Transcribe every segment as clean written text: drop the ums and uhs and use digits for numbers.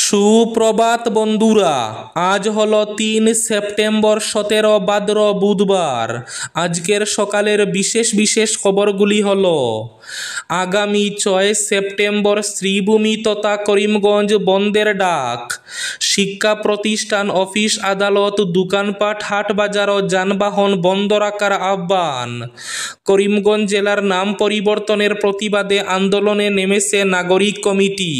সুপ্রভাত বন্ধুরা, আজ হলো ৩ সেপ্টেম্বর ১৭ ভাদ্র বুধবার। আজকের সকালের বিশেষ বিশেষ খবরগুলি হলো: আগামী ৬ সেপ্টেম্বর শ্রীভূমি তথা করিমগঞ্জ বন্ধের ডাক। শিক্ষা প্রতিষ্ঠান, অফিস আদালত, দোকানপাট, হাট বাজার ও যানবাহন বন্ধ রাখার আহ্বান। করিমগঞ্জ জেলার নাম পরিবর্তনের প্রতিবাদে আন্দোলনে নেমেছে নাগরিক কমিটি।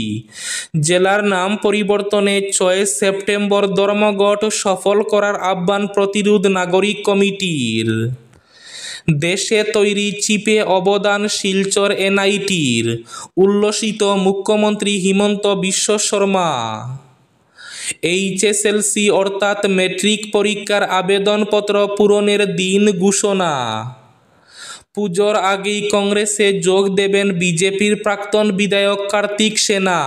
জেলার নাম পরিবর্তনে ৬ সেপ্টেম্বর ধর্মঘট সফল করার আহ্বান প্রতিরোধ নাগরিক কমিটির। দেশে তৈরি চিপে অবদান শিলচর এনআইটির, উল্লসিত মুখ্যমন্ত্রী হিমন্ত বিশ্ব শর্মা। এইচএসএলসি অর্থাৎ মেট্রিক পরীক্ষার আবেদনপত্র পূরণের দিন ঘোষণা। পুজোর আগেই কংগ্রেসে যোগ দেবেন বিজেপির প্রাক্তন বিধায়ক কার্তিক সেনা।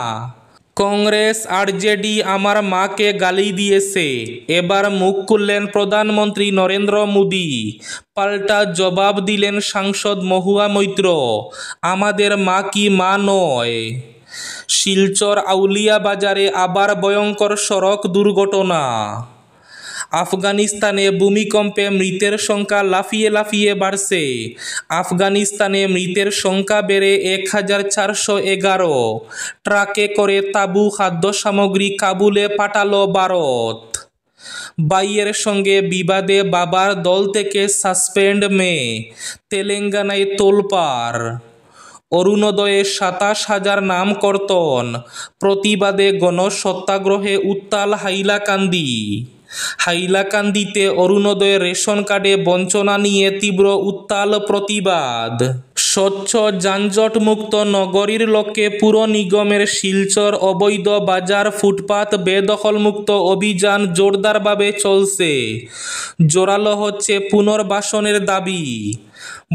কংগ্রেস আরজেডি আমার মাকে গালি দিয়েছে, এবার মুখ খুললেন প্রধানমন্ত্রী নরেন্দ্র মোদী। পাল্টা জবাব দিলেন সাংসদ মহুয়া মৈত্র, আমাদের মা কি মা নয়। শিলচর আউলিয়া বাজারে আবার ভয়ঙ্কর সড়ক দুর্ঘটনা। আফগানিস্তানে ভূমিকম্পে মৃতের সংখ্যা লাফিয়ে লাফিয়ে বাড়ছে। আফগানিস্তানে মৃতের সংখ্যা বেড়ে ১,৪১১। ট্রাকে করে তাঁবু খাদ্য সামগ্রী কাবুলে পাঠালো ভারত। ভাইয়ের সঙ্গে বিবাদে বাবার দল থেকে সাসপেন্ড মেয়ে, তেলেঙ্গানায় তোলপাড়। অরুণোদয়ে ২৭,০০০ নাম কর্তন, প্রতিবাদে গণসত্যাগ্রহে উত্তাল হাইলাকান্দি। হাইলাকান্দিতে অরুণোদয় রেশন কার্ডে বঞ্চনা নিয়ে তীব্র উত্তাল প্রতিবাদ। স্বচ্ছ যানজটমুক্ত নগরীর লক্ষ্যে পুর নিগমের শিলচর অবৈধ বাজার ফুটপাত বেদখলমুক্ত অভিযান জোরদারভাবে চলছে। জোরালো হচ্ছে পুনর্বাসনের দাবি।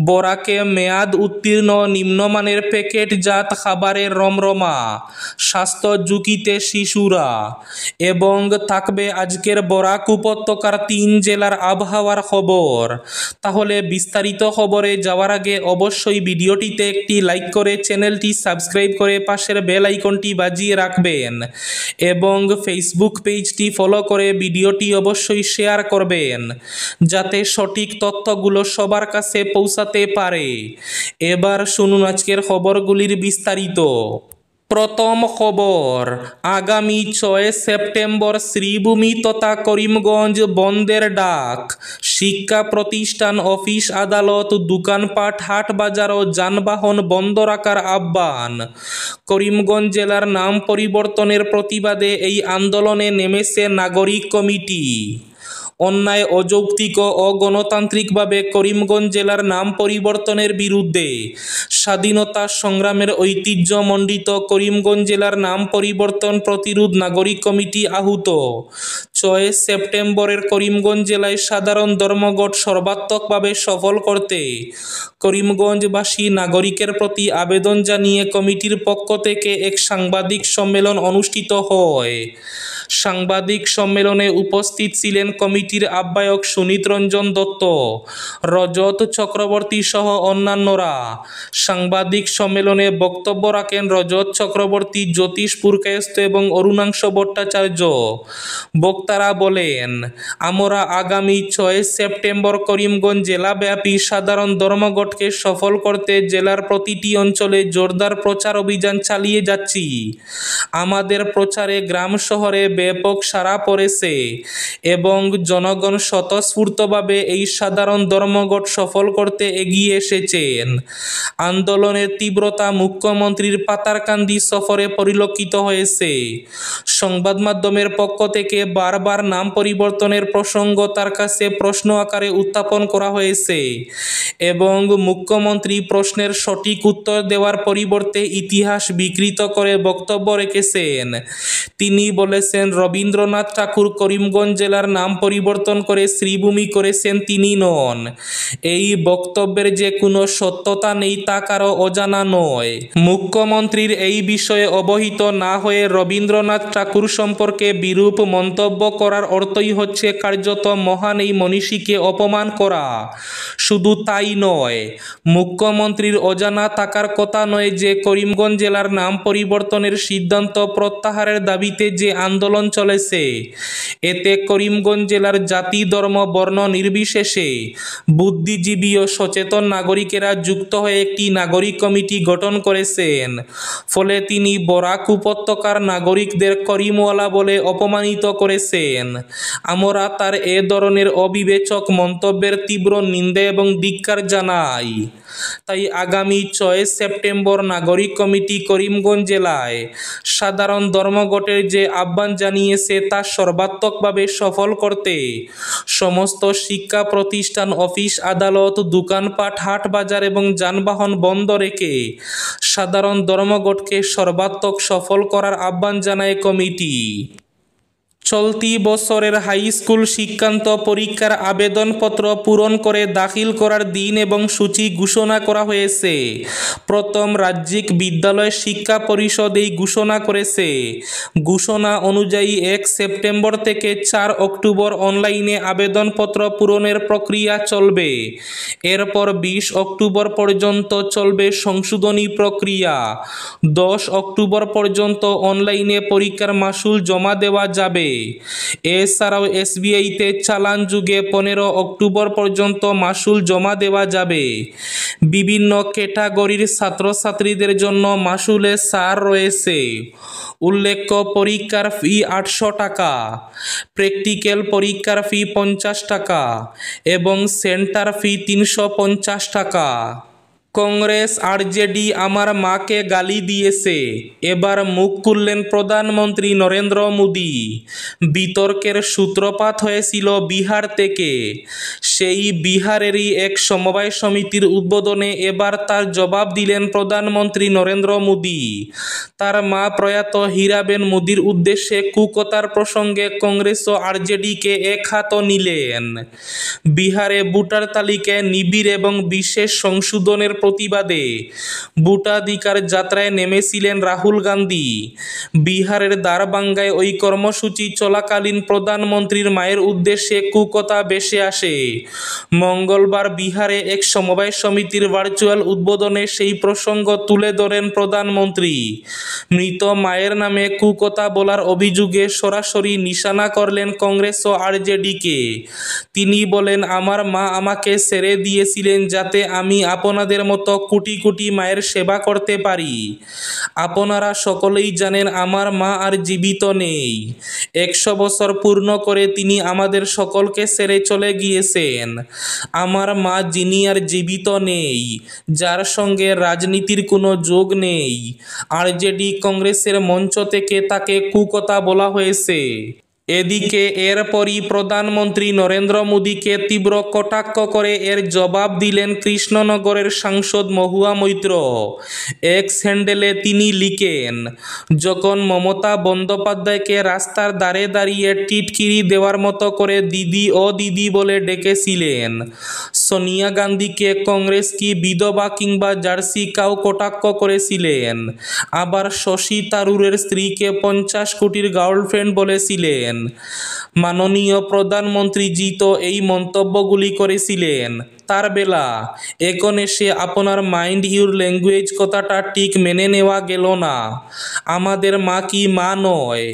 বরাকে মেয়াদ উত্তীর্ণ নিম্নমানের প্যাকেটজাত খাবারের রমরমা, স্বাস্থ্য ঝুঁকিতে শিশুরা। এবং থাকবে আজকের বরাক উপত্যকার ৩ জেলার আবহাওয়ার খবর। তাহলে বিস্তারিত খবরে যাওয়ার আগে অবশ্যই ভিডিওটিতে একটি লাইক করে চ্যানেলটি সাবস্ক্রাইব করে পাশের বেল আইকনটি বাজিয়ে রাখবেন এবং ফেসবুক পেজটি ফলো করে ভিডিওটি অবশ্যই শেয়ার করবেন, যাতে সঠিক তথ্যগুলো সবার কাছে পৌঁছাতে পারে। এবার শুনুন আজকের খবরগুলির বিস্তারিত। প্রথম খবর, আগামী ৬ সেপ্টেম্বর শ্রীভূমি তথা করিমগঞ্জ বন্ধের ডাক। শিক্ষা প্রতিষ্ঠান, অফিস আদালত, দোকানপাট, হাট বাজার ও যানবাহন বন্ধ রাখার আহ্বান। করিমগঞ্জ জেলার নাম পরিবর্তনের প্রতিবাদে এই আন্দোলনে নেমেছে নাগরিক কমিটি। অন্যায়, অযৌক্তিক ও অগণতান্ত্রিকভাবে করিমগঞ্জ জেলার নাম পরিবর্তনের বিরুদ্ধে স্বাধীনতা সংগ্রামের ঐতিহ্যমণ্ডিত করিমগঞ্জ জেলার নাম পরিবর্তন প্রতিরোধ নাগরিক কমিটি আহত। ৬ সেপ্টেম্বরের করিমগঞ্জ জেলায় সাধারণ ধর্মঘট সর্বাত্মকভাবে সফল করতে করিমগঞ্জবাসী নাগরিকের প্রতি আবেদন জানিয়ে কমিটির পক্ষ থেকে এক সাংবাদিক সম্মেলন অনুষ্ঠিত হয়। সাংবাদিক সম্মেলনে উপস্থিত ছিলেন কমিটির আহ্বায়ক সুনীত রঞ্জন দত্ত, রজত চক্রবর্তী সহ অন্যান্যরা। সাংবাদিক সম্মেলনে বক্তব্য রাখেন রজত চক্রবর্তী, জ্যোতিষ পুরকায়স্থ এবং অরুণাংশ ভট্টাচার্য। বক্তারা বলেন, আমরা আগামী ৬ সেপ্টেম্বর করিমগঞ্জ জেলাব্যাপী সাধারণ ধর্মঘটকে সফল করতে জেলার প্রতিটি অঞ্চলে জোরদার প্রচার অভিযান চালিয়ে যাচ্ছি। আমাদের প্রচারে গ্রাম শহরে ব্যাপক সাড়া পড়েছে এবং জনগণ স্বতঃস্ফূর্তভাবে এই সাধারণ ধর্মঘট সফল করতে এগিয়ে এসেছেন। আন্দোলনের তীব্রতা মুখ্যমন্ত্রীর পাতারকান্দি সফরে পরিলক্ষিত হয়েছে। সংবাদ মাধ্যমের পক্ষ থেকে বারবার নাম পরিবর্তনের প্রসঙ্গ তার কাছে প্রশ্ন আকারে উত্থাপন করা হয়েছে এবং মুখ্যমন্ত্রী প্রশ্নের সঠিক উত্তর দেওয়ার পরিবর্তে ইতিহাস বিকৃত করে বক্তব্য রেখেছেন। তিনি বলেছেন, করেছিলেন রবীন্দ্রনাথ ঠাকুর করিমগঞ্জ জেলার নাম পরিবর্তন করে শ্রীভূমি করেছেন তিনি নন। এই বক্তব্যের যে কোনো সত্যতা নেই তা কারো অজানা নয়। মুখ্যমন্ত্রীর এই বিষয়ে অবহিত না হয়ে রবীন্দ্রনাথ ঠাকুর সম্পর্কে বিরূপ মন্তব্য করার অর্থই হচ্ছে কার্যত মহান এই মনীষীকে অপমান করা। শুধু তাই নয়, মুখ্যমন্ত্রীর অজানা থাকার কথা নয় যে করিমগঞ্জ জেলার নাম পরিবর্তনের সিদ্ধান্ত প্রত্যাহারের দাবিতে যে আন্দোলন চলেছে, এতে করিমগঞ্জ জেলার জাতি ধর্ম বর্ণ নির্বিশেষে বুদ্ধিজীবী ও সচেতন নাগরিকেরা যুক্ত হয়ে একটি নাগরিক কমিটি গঠন করেছেন। ফলে তিনি বরাক উপত্যকার নাগরিকদের করিমওয়ালা বলে অপমানিত করেছেন। আমরা তার এ ধরনের অবিবেচক মন্তব্যের তীব্র নিন্দা এবং ধিক্কার জানাই। তাই আগামী 6 সেপ্টেম্বর নাগরিক কমিটি করিমগঞ্জ জেলায় সাধারণ ধর্মঘটের যে আহ্বান জানিয়েছে তা সর্বাত্মকভাবে সফল করতে সমস্ত শিক্ষা প্রতিষ্ঠান, অফিস আদালত, দোকানপাট, হাট বাজার এবং যানবাহন বন্ধ রেখে সাধারণ ধর্মঘটকে সর্বাত্মক সফল করার আহ্বান জানায় কমিটি। চলতি বছরের হাই স্কুল শিক্ষান্ত পরীক্ষার আবেদনপত্র পূরণ করে দাখিল করার দিন এবং সূচি ঘোষণা করা হয়েছে। প্রথম রাজ্যিক বিদ্যালয় শিক্ষা পরিষদ এই ঘোষণা করেছে। ঘোষণা অনুযায়ী 1 সেপ্টেম্বর থেকে 4 অক্টোবর অনলাইনে আবেদনপত্র পূরণের প্রক্রিয়া চলবে। এরপর 20 অক্টোবর পর্যন্ত চলবে সংশোধনী প্রক্রিয়া। 10 অক্টোবর পর্যন্ত অনলাইনে পরীক্ষার মাসুল জমা দেওয়া যাবে। এছাড়াও এসবিআইতে চালান যুগে 15 অক্টোবর পর্যন্ত মাসুল জমা দেওয়া যাবে। বিভিন্ন ক্যাটাগরির ছাত্রছাত্রীদের জন্য মাসুলে ছাড় রয়েছে। উল্লেখ্য, পরীক্ষার ফি 800 টাকা, প্র্যাকটিক্যাল পরীক্ষার ফি 50 টাকা এবং সেন্টার ফি 350 টাকা। কংগ্রেস আরজেডি আমার মাকে গালি দিয়েছে, এবার মুখ খুললেন প্রধানমন্ত্রী নরেন্দ্র মোদী। বিতর্কের সূত্রপাত হয়েছিল বিহার থেকে। সেই বিহারেরই এক সমবায় সমিতির উদ্বোধনে এবার তার জবাব দিলেন প্রধানমন্ত্রী নরেন্দ্র মোদী। তার মা প্রয়াত হীরাবেন মোদীর উদ্দেশ্যে কুকথার প্রসঙ্গে কংগ্রেস ও আরজেডিকে এক হাত নিলেন। বিহারে ভোটার তালিকায় নিবিড় এবং বিশেষ সংশোধনের প্রতিবাদে ভোটাধিকার যাত্রায় নেমেছিলেন রাহুল গান্ধী। বিহারের দারভাঙ্গায় ওই কর্মসূচি চলাকালীন প্রধানমন্ত্রীর মায়ের উদ্দেশ্যে কুকথা ভেসে আসে। মঙ্গলবার বিহারে এক সমবায় সমিতির ভার্চুয়াল উদ্বোধনে সেই প্রসঙ্গ তুলে ধরেন প্রধানমন্ত্রী। মৃত মায়ের নামে কুকথা বলার অভিযোগে সরাসরি নিশানা করলেন কংগ্রেস ও আরজেডিকে। তিনি বলেন, আমার মা আমাকে ছেড়ে দিয়েছিলেন যাতে আমি আপনাদের মতো কোটি কোটি মায়ের সেবা করতে পারি। আপনারা সকলেই জানেন আমার মা আর জীবিত নেই। 100 বছর পূর্ণ করে তিনি আমাদের সকলকে ছেড়ে চলে গিয়েছেন। আমার মা যিনি আর জীবিত নেই, যার সঙ্গে রাজনীতির কোনো যোগ নেই। আরজেডি কংগ্রেসের মঞ্চ থেকে তাকে কুকথা বলা হয়েছে। এদিকে এরপরই প্রধানমন্ত্রী নরেন্দ্র মোদীকে তীব্র কটাক্ষ করে এর জবাব দিলেন কৃষ্ণনগরের সাংসদ মহুয়া মৈত্র। এক্স হ্যান্ডেলে তিনি লিখেন, যখন মমতা বন্দ্যোপাধ্যায়কে রাস্তার ধারে দাঁড়িয়ে টিটকিরি দেওয়ার মতো করে দিদি ও দিদি বলে ডেকেছিলেন, সোনিয়া গান্ধীকে কংগ্রেস কি বিধবা কিংবা জার্সি কাউ কটাক্ষ করেছিলেন, আবার শশী থারুরের স্ত্রীকে 50 কোটির গার্লফ্রেন্ড বলেছিলেন। মাননীয় প্রধানমন্ত্রীজি তো এই মন্তব্যগুলি করেছিলেন। তার বেলা এখন এসে আপনার মাইন্ড ইউর ল্যাঙ্গুয়েজ কথাটা ঠিক মেনে নেওয়া গেল না। আমাদের মা কি মা নয়?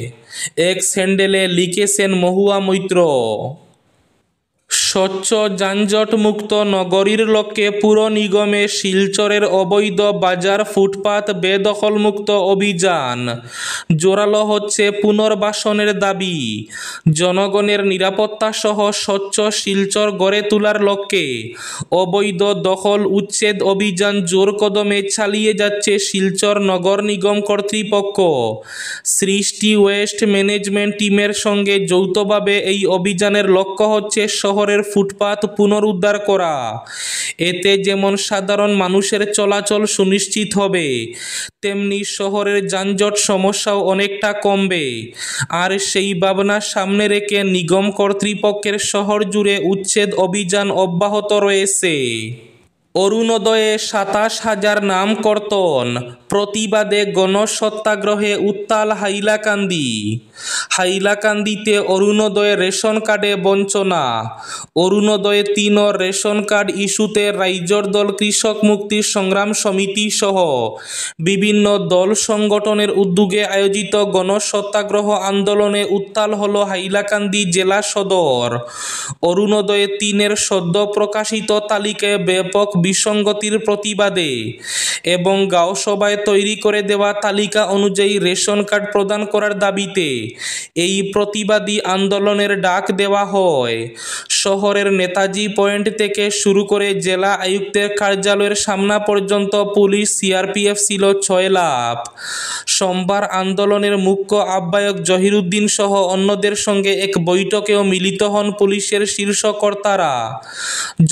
এক্স হ্যান্ডেলে লিখেছেন মহুয়া মৈত্র। স্বচ্ছ যানজটমুক্ত নগরীর লক্ষ্যে পুর নিগমে শিলচরের অবৈধ বাজার ফুটপাত বেদখলমুক্ত অভিযান জোরালো হচ্ছে পুনর্বাসনের দাবি। জনগণের নিরাপত্তা সহ স্বচ্ছ শিলচর গড়ে তোলার লক্ষ্যে অবৈধ দখল উচ্ছেদ অভিযান জোর কদমে চালিয়ে যাচ্ছে শিলচর নগর নিগম কর্তৃপক্ষ। সৃষ্টি ওয়েস্ট ম্যানেজমেন্ট টিমের সঙ্গে যৌথভাবে এই অভিযানের লক্ষ্য হচ্ছে শহরের ফুটপাত পুনরুদ্ধার করা। এতে যেমন সাধারণ মানুষের চলাচল সুনিশ্চিত হবে, তেমনি শহরের যানজট সমস্যাও অনেকটা কমবে। আর সেই ভাবনা সামনে রেখে নিগম কর্তৃপক্ষের শহর জুড়ে উচ্ছেদ অভিযান অব্যাহত রয়েছে। অরুণোদয়ে ২৭,০০০ নাম কর্তন, প্রতিবাদে গণসত্যাগ্রহে উত্তাল হাইলাকান্দি। হাইলাকান্দিতে অরুণোদয় রেশন কার্ডে বঞ্চনা। অরুণোদয় ৩ রেশন কার্ড ইস্যুতে রাইজর দল, কৃষক মুক্তি সংগ্রাম সমিতি সহ বিভিন্ন দল সংগঠনের উদ্যোগে আয়োজিত গণসত্যাগ্রহ আন্দোলনে উত্তাল হল হাইলাকান্দি জেলা সদর। অরুণোদয় ৩ সদ্য প্রকাশিত তালিকায় ব্যাপক বিসঙ্গতির প্রতিবাদে এবং গাঁও সভায় তৈরি করে দেওয়া তালিকা অনুযায়ী রেশন কার্ড প্রদান করার দাবিতে এই প্রতিবাদী আন্দোলনের ডাক দেওয়া হয়। শহরের নেতাজি পয়েন্ট থেকে শুরু করে জেলা আয়ুক্তের কার্যালয়ের সামনা পর্যন্ত পুলিশ সিআরপিএফ ছিল ৬ লাফ। সোমবার আন্দোলনের মুখ্য আহ্বায়ক জহিরুদ্দিন সহ অন্যদের সঙ্গে এক বৈঠকেও মিলিত হন পুলিশের শীর্ষ কর্তারা।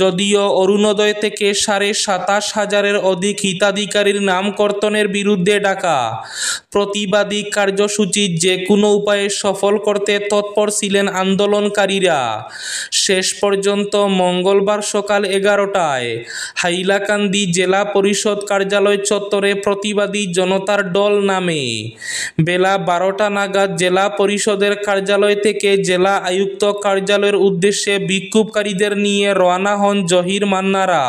যদিও অরুণোদয় থেকে ২৭,০০০-এর অধিক হিতাধিকারীর নাম কর্তনের বিরুদ্ধে ডাকা প্রতিবাদী কার্যসূচি যে কোনো উপায়ে সফল করতে তৎপর ছিলেন আন্দোলনকারীরা। শেষ পর্যন্ত মঙ্গলবার সকাল ১১টায় হাইলাকান্দি জেলা পরিষদ কার্যালয় চত্বরে প্রতিবাদী জনতার দল নামে। বেলা ১২টা নাগাদ জেলা পরিষদের কার্যালয় থেকে জেলা আয়ুক্ত কার্যালয়ের উদ্দেশ্যে বিক্ষোভকারীদের নিয়ে রওনা হন জহির মান্নারা।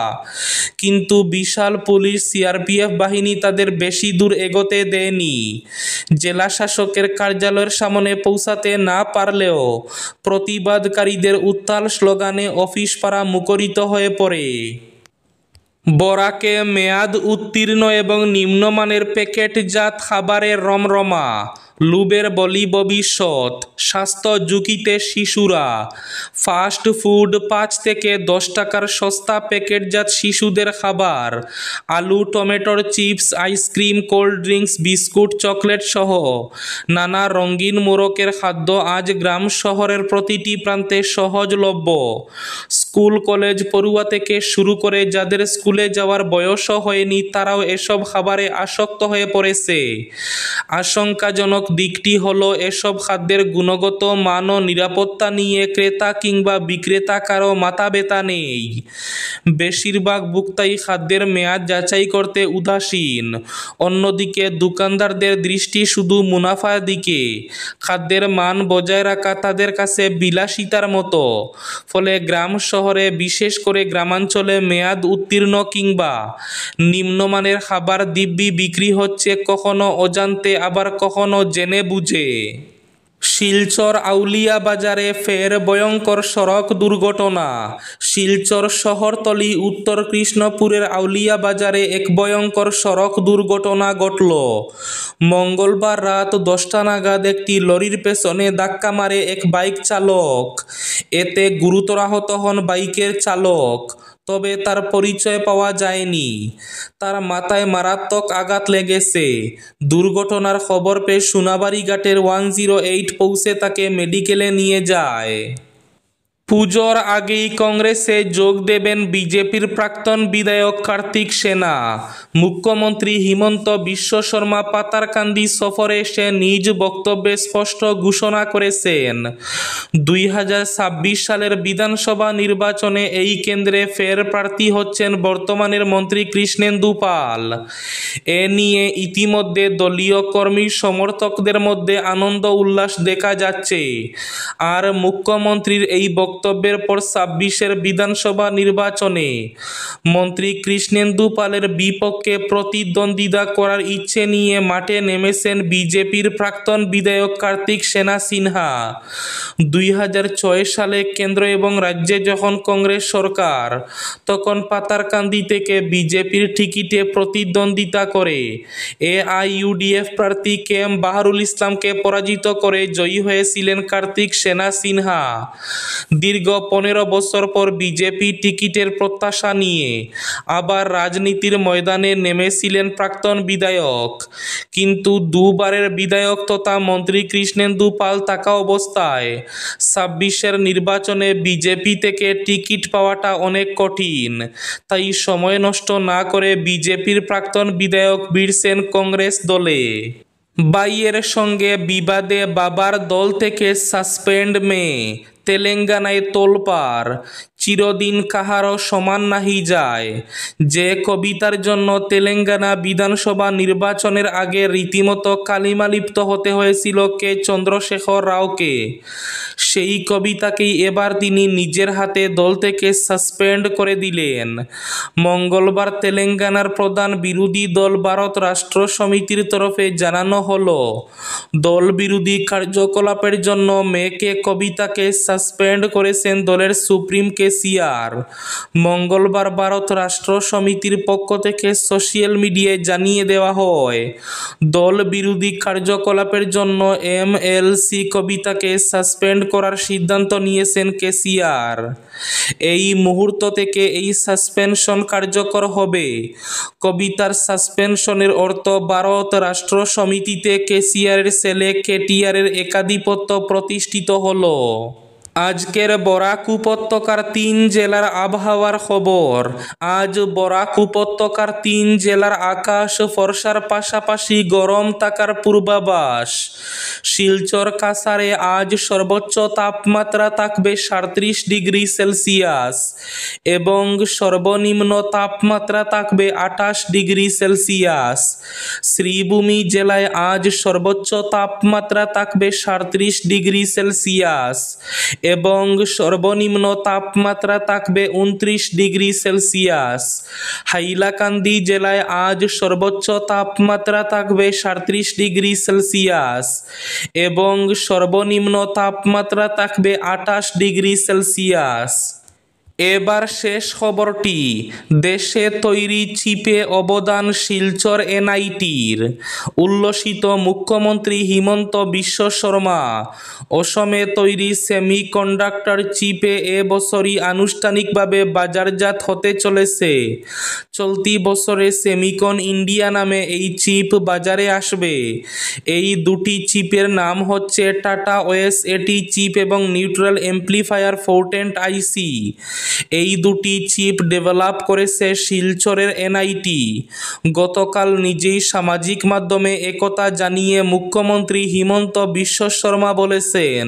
কিন্তু বিশাল পুলিশ সিআরপিএফ বাহিনী তাদের বেশি দূর এগোতে দেয়নি। জেলা শাসকের কার্যালয়ের সামনে পৌঁছাতে না পারলেও প্রতিবাদকারীদের উত্তাল স্লোগানে অফিস পাড়া মুখরিত হয়ে পড়ে। বরাকে মেয়াদ উত্তীর্ণ এবং নিম্নমানের প্যাকেটজাত খাবারের রমরমা, লুবের বলি ভবিষ্যৎ, স্বাস্থ্য ঝুঁকিতে শিশুরা। ফাস্ট ফুড ৫ থেকে ১০ টাকার সস্তা প্যাকেটজাত শিশুদের খাবার, আলু, টমেটোর chips, ice cream, cold drinks, biscuit, chocolate সহ নানা রঙিন মোড়কের খাদ্য আজ গ্রাম শহরের প্রতিটি প্রান্তে সহজলভ্য। স্কুল কলেজ পড়ুয়া থেকে শুরু করে যাদের স্কুলে যাওয়ার বয়সও হয়নি তারাও এসব খাবারে আসক্ত হয়ে পড়েছে। আশঙ্কাজনক দিকটি হলো এসব খাদ্যের গুণগত মান ও নিরাপত্তা নিয়ে ক্রেতা কিংবা বিক্রেতা কারো মাথা ব্যথা নেই। বেশিরভাগ ভোক্তাই খাদ্যের মেয়াদ যাচাই করতে উদাসীন। অন্যদিকে দোকানদারদের দৃষ্টি শুধু মুনাফার দিকে। খাদ্যের মান বজায় রাখা তাদের কাছে বিলাসিতার মতো। ফলে গ্রাম শহরে, বিশেষ করে গ্রামাঞ্চলে মেয়াদ উত্তীর্ণ কিংবা নিম্নমানের খাবার দিব্যি বিক্রি হচ্ছে, কখনো অজান্তে আবার কখনো জেনে বুঝে। শিলচর আউলিয়া বাজারে ফের ভয়ঙ্কর সড়ক দুর্ঘটনা। শিলচর শহরতলি উত্তর কৃষ্ণপুরের আউলিয়া বাজারে এক ভয়ঙ্কর সড়ক দুর্ঘটনা ঘটল। মঙ্গলবার রাত 10টা নাগাদ একটি লরির পেছনে ধাক্কা মারে এক বাইক চালক। এতে গুরুতর আহত হন বাইকের চালক, তবে তার পরিচয় পাওয়া যায়নি। তার মাথায় মারাত্মক আঘাত লেগেছে। দুর্ঘটনার খবর পেয়ে সোনাবাড়ি ঘাটের 108 পৌঁছে তাকে মেডিকেলে নিয়ে যায়। পুজোর আগেই কংগ্রেসে যোগ দেবেন বিজেপির প্রাক্তন বিধায়ক কার্তিক সেনা। মুখ্যমন্ত্রী হিমন্ত বিশ্ব শর্মা পাতারকান্দি সফরে এসে নিজ বক্তব্যে স্পষ্ট ঘোষণা করেছেন, 2026 সালের বিধানসভা নির্বাচনে এই কেন্দ্রে ফের প্রার্থী হচ্ছেন বর্তমানের মন্ত্রী কৃষ্ণেন্দু পাল। এ নিয়ে ইতিমধ্যে দলীয় কর্মী সমর্থকদের মধ্যে আনন্দ উল্লাস দেখা যাচ্ছে। আর মুখ্যমন্ত্রীর এই বক্তব্যের পর 26-এর বিধানসভা নির্বাচনে মন্ত্রী কৃষ্ণেন্দু পালের বিপক্ষে প্রতিদ্বন্দ্বিতা করার ইচ্ছে নিয়ে মাঠে নেমেছেন বিজেপির প্রাক্তন বিধায়ক কার্তিক সেনা সিনহা। 2006 সালে কেন্দ্র এবং রাজ্যে যখন কংগ্রেস সরকার, তখন পাতারকান্দি থেকে বিজেপির টিকিটে প্রতিদ্বন্দ্বিতা করে এআইইউডিএফ প্রার্থী KM বাহারুল ইসলামকে পরাজিত করে জয়ী হয়েছিলেন কার্তিক সেনা সিনহা। দীর্ঘ 15 বছর পর বিজেপি টিকিটের প্রত্যাশা নিয়ে আবার রাজনীতির ময়দানে নেমেছিলেন প্রাক্তন বিধায়ক, কিন্তু দুবারের বিধায়ক তথা মন্ত্রী কৃষ্ণেন্দু পাল থাকা অবস্থায় 26-এর নির্বাচনে বিজেপি থেকে টিকিট পাওয়াটা অনেক কঠিন। তাই সময় নষ্ট না করে বিজেপির প্রাক্তন বিধায়ক ভিড়ছেন কংগ্রেস দলে। ভাইয়ের সঙ্গে বিবাদে বাবার দল থেকে সাসপেন্ড মেয়ে, তেলেঙ্গানায় তোলপাড়, চিরদিন কাহারও সমান নাহি যায়। যে কবিতার জন্য তেলেঙ্গানা বিধানসভা নির্বাচনের আগে রীতিমতো কালিমালিপ্ত হতে হয়েছিল কে চন্দ্রশেখর রাওকে, সেই কবিতাকেই এবার তিনি নিজের হাতে দল থেকে সাসপেন্ড করে দিলেন। মঙ্গলবার তেলেঙ্গানার প্রধান বিরোধী দল ভারত রাষ্ট্র সমিতির তরফে জানানো হলো, দল বিরোধী কার্যকলাপের জন্য মেয়েকে কবিতাকে সাসপেন্ড করেছেন দলের সুপ্রিম কেসিআর। মঙ্গলবার ভারত রাষ্ট্র সমিতির পক্ষ থেকে সোশ্যাল মিডিয়ায় জানিয়ে দেওয়া হয়, দল বিরোধী কার্যকলাপের জন্য এমএলসি কবিতাকে সাসপেন্ড করার সিদ্ধান্ত নিয়েছেন কেসিআর। এই মুহূর্ত থেকে এই সাসপেনশন কার্যকর হবে। কবিতার সাসপেনশনের অর্থ ভারত রাষ্ট্র সমিতিতে কেসিআরের ছেলে কেটিআরের একাধিপত্য প্রতিষ্ঠিত হলো। আজকের বরাক উপত্যকার 3 জেলার আবহাওয়ার খবর। আজ বরাক উপত্যকার 3 জেলার আকাশ ফর্সার পাশাপাশি গরম থাকার পূর্বাভাস। শিলচর কাছাড়ে আজ সর্বোচ্চ তাপমাত্রা থাকবে 37 ডিগ্রি সেলসিয়াস এবং সর্বনিম্ন তাপমাত্রা থাকবে 28 ডিগ্রি সেলসিয়াস। শ্রীভূমি জেলায় আজ সর্বোচ্চ তাপমাত্রা থাকবে 37 ডিগ্রি সেলসিয়াস এবং সর্বনিম্ন তাপমাত্রা থাকবে 29 ডিগ্রি সেলসিয়াস। হাইলাকান্দি জেলায় আজ সর্বোচ্চ তাপমাত্রা থাকবে 37 ডিগ্রি সেলসিয়াস এবং সর্বনিম্ন তাপমাত্রা থাকবে 28 ডিগ্রি সেলসিয়াস। এবার শেষ খবরটি, দেশে তৈরি চিপে অবদান শিলচর এনআইটির। উল্লসিত মুখ্যমন্ত্রী হিমন্ত বিশ্ব শর্মা অসমে তৈরি সেমিকন্ডাক্টর চিপে এবছরই আনুষ্ঠানিকভাবে বাজারজাত হতে চলেছে। চলতি বছরে সেমিকন ইন্ডিয়া নামে এই চিপ বাজারে আসবে। এই দুটি চিপের নাম হচ্ছে টাটা ওএস-80 চিপ এবং নিউট্রাল এমপ্লিফায়ার পোর্টেন্ট আইসি। এই দুটি চিপ ডেভেলপ করেছে শিলচরের এনআইটি। গতকাল নিজেই সামাজিক মাধ্যমে একথা জানিয়ে মুখ্যমন্ত্রী হিমন্ত বিশ্ব শর্মা বলেছেন,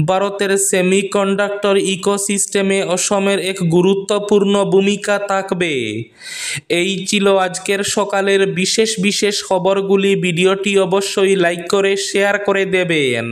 ভারতের সেমিকন্ডাক্টর ইকোসিস্টেমে অসমের এক গুরুত্বপূর্ণ ভূমিকা থাকবে। এই ছিল আজকের সকালের বিশেষ খবরগুলি। ভিডিওটি অবশ্যই লাইক করে শেয়ার করে দেবেন।